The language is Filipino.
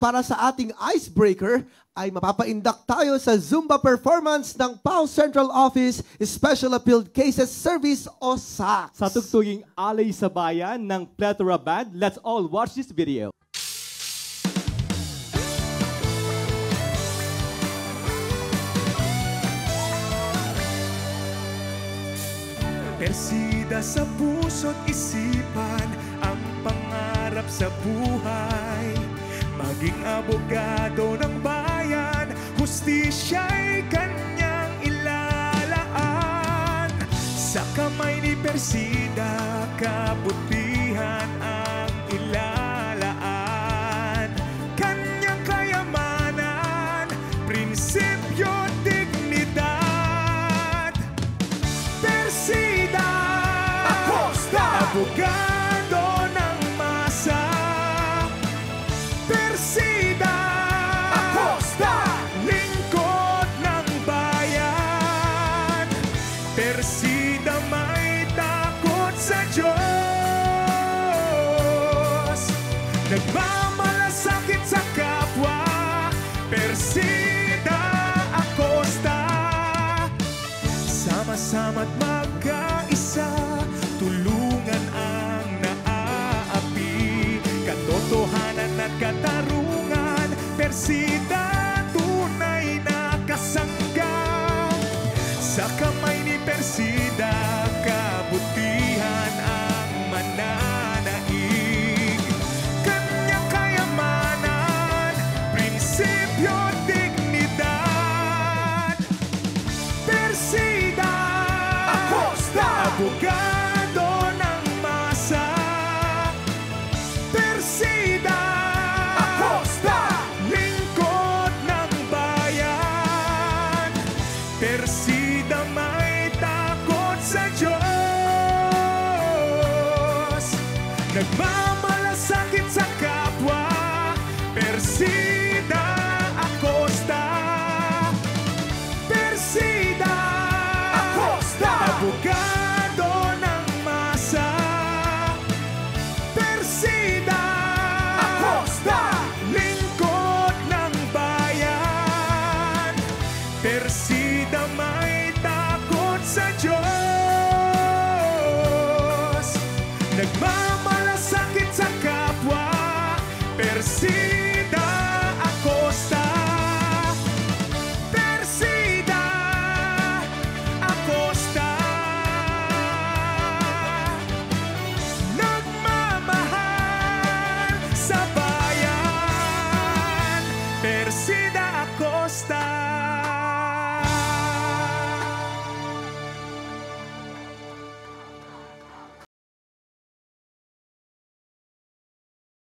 para sa ating icebreaker, ay mapapaindak tayo sa Zumba performance ng PAO Central Office Special Appealed Cases Service o SACS. Sa tugtuging Alay sa Bayan ng Plethora Band, let's all watch this video. Persida sa puso't isipan ang pangarap sa buhay. Maging abogado ng bayan, hustisya'y kanyang ilalaan. Sa kamay ni Persida, kabutihan ang ilalaan. Kanyang kayamanan, prinsipyo, dignidad. Persida Acosta, abogado ng masa. Persida Acosta, lingkod ng bayan. Persida may takot sa Diyos, nagmamalasakit sa kapwa. Persida Acosta, sama-sama't magkaisa, tulungan ang naaapi. Katotohanan at katarungan, Persida tunay na kasangga. Sa kamay ni Persida, kabutihan ang mananaig. Kanyang kayamanan, prinsipyo, dignidad. Persida Acosta, abogado ng masa. Persida Acosta, lingkod ng bayan. Persida may takot sa Diyos, nagmamalasakit sa kapwa. Persida Acosta, Persida Acosta, abogado ng masa. Persida Acosta, lingkod ng bayan. Persida may takot sa Diyos, nagmamalasakit sa kapwa. Persida Acosta, Persida Acosta, nagmamahal sa bayan. Persida Acosta.